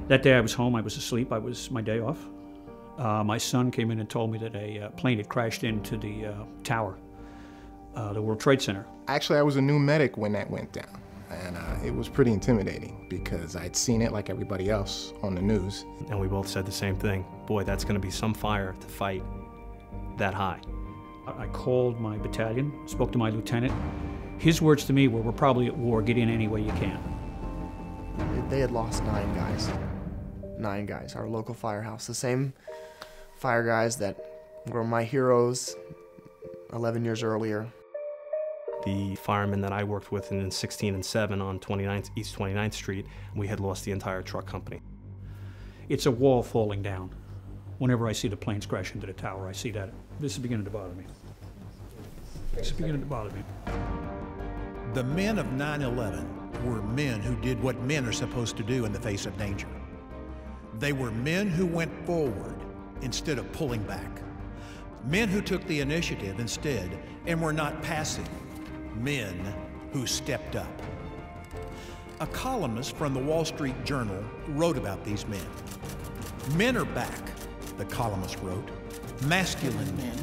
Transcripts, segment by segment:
That day I was home, I was asleep, I was my day off. My son came in and told me that a plane had crashed into the tower, the World Trade Center. Actually, I was a new medic when that went down, and it was pretty intimidating because I'd seen it like everybody else on the news. And we both said the same thing. Boy, that's gonna be some fire to fight that high. I called my battalion, spoke to my lieutenant. His words to me were, "We're probably at war, get in any way you can." They had lost 9 guys. 9 guys, our local firehouse. The same fire guys that were my heroes 11 years earlier. The firemen that I worked with in 16 and 7 on East 29th Street, we had lost the entire truck company. It's a wall falling down. Whenever I see the planes crash into the tower, I see that. This is beginning to bother me. This is beginning to bother me. The men of 9/11 were men who did what men are supposed to do in the face of danger. They were men who went forward instead of pulling back. Men who took the initiative instead and were not passive. Men who stepped up. A columnist from the Wall Street Journal wrote about these men. Men are back, the columnist wrote. Masculine men.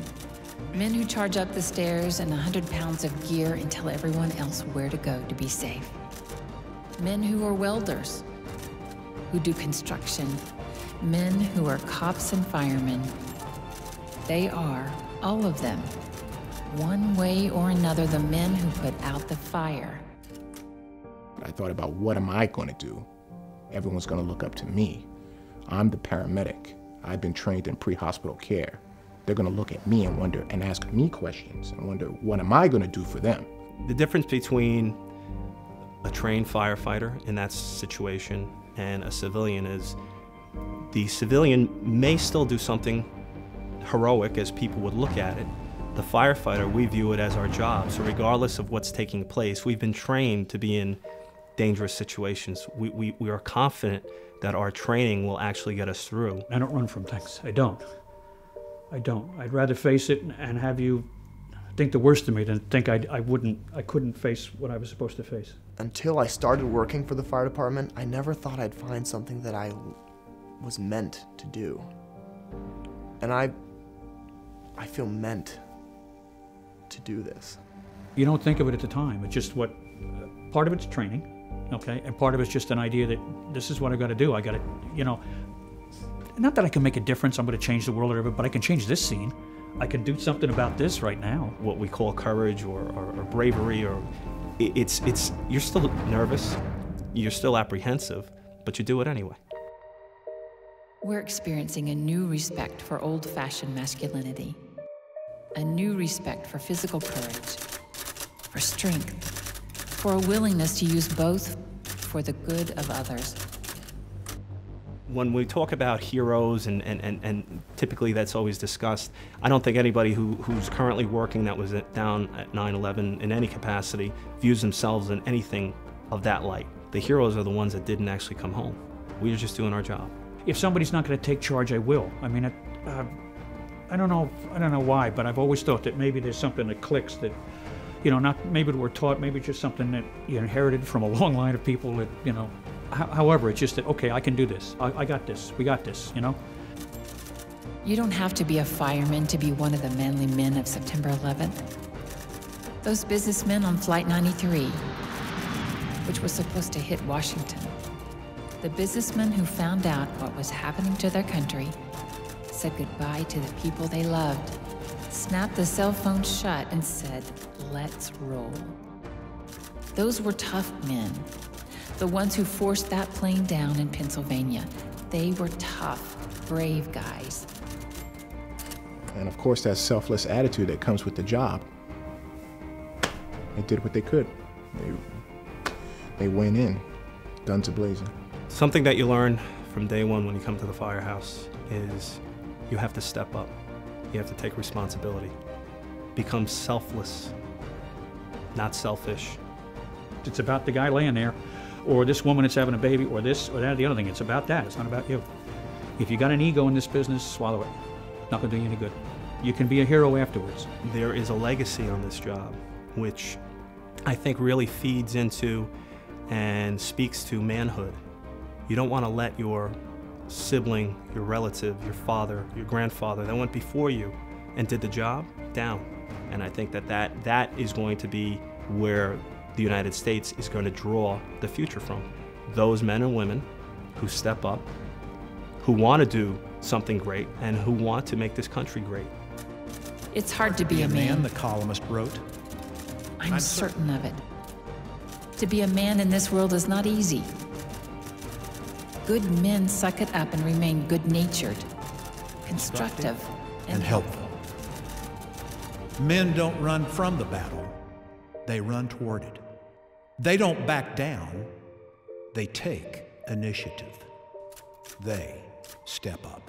Men who charge up the stairs in 100 pounds of gear and tell everyone else where to go to be safe. Men who are welders, who do construction. Men who are cops and firemen. They are, all of them, one way or another, the men who put out the fire. I thought about, what am I going to do? Everyone's going to look up to me. I'm the paramedic. I've been trained in pre-hospital care. They're going to look at me and wonder and ask me questions and wonder, what am I going to do for them? The difference between a trained firefighter in that situation and a civilian is the civilian may still do something heroic as people would look at it. The firefighter, we view it as our job. So regardless of what's taking place, we've been trained to be in dangerous situations. We are confident that our training will actually get us through. I don't run from things. I don't. I'd rather face it and have you think the worst of me than think I couldn't face what I was supposed to face. Until I started working for the fire department, I never thought I'd find something that I was meant to do. And I feel meant to do this. You don't think of it at the time. It's just what, part of it's training, okay? And part of it's just an idea that this is what I gotta do. I gotta, not that I can make a difference, I'm gonna change the world or whatever, but I can change this scene. I can do something about this right now. What we call courage or bravery, or you're still nervous, you're still apprehensive, but you do it anyway. We're experiencing a new respect for old-fashioned masculinity, a new respect for physical courage, for strength, for a willingness to use both for the good of others. When we talk about heroes, and typically that's always discussed, I don't think anybody who's currently working that was down at 9/11 in any capacity views themselves in anything of that light. The heroes are the ones that didn't actually come home. We were just doing our job. If somebody's not going to take charge, I will. I mean, I don't know why, but I've always thought that maybe there's something that clicks that, not maybe we're taught, maybe just something that you inherited from a long line of people that, however, it's just that, okay, I can do this. I got this. We got this, You don't have to be a fireman to be one of the manly men of September 11th. Those businessmen on Flight 93, which was supposed to hit Washington. The businessmen who found out what was happening to their country, said goodbye to the people they loved, snapped the cell phone shut and said, "Let's roll." Those were tough men. The ones who forced that plane down in Pennsylvania. They were tough, brave guys. And of course, that selfless attitude that comes with the job. They did what they could. They went in, guns a-blazing. Something that you learn from day one when you come to the firehouse is you have to step up. You have to take responsibility. Become selfless, not selfish. It's about the guy laying there, or this woman that's having a baby, or this, or that, or the other thing. It's about that. It's not about you. If you got an ego in this business, swallow it. Not gonna do you any good. You can be a hero afterwards. There is a legacy on this job, which I think really feeds into and speaks to manhood. You don't want to let your sibling, your relative, your father, your grandfather that went before you and did the job down. And I think that is going to be where the United States is going to draw the future from. Those men and women who step up, who want to do something great, and who want to make this country great. It's hard to be a man. The columnist wrote. I'm certain of it. To be a man in this world is not easy. Good men suck it up and remain good-natured, constructive, And helpful. Men don't run from the battle, they run toward it. They don't back down, they take initiative. They step up.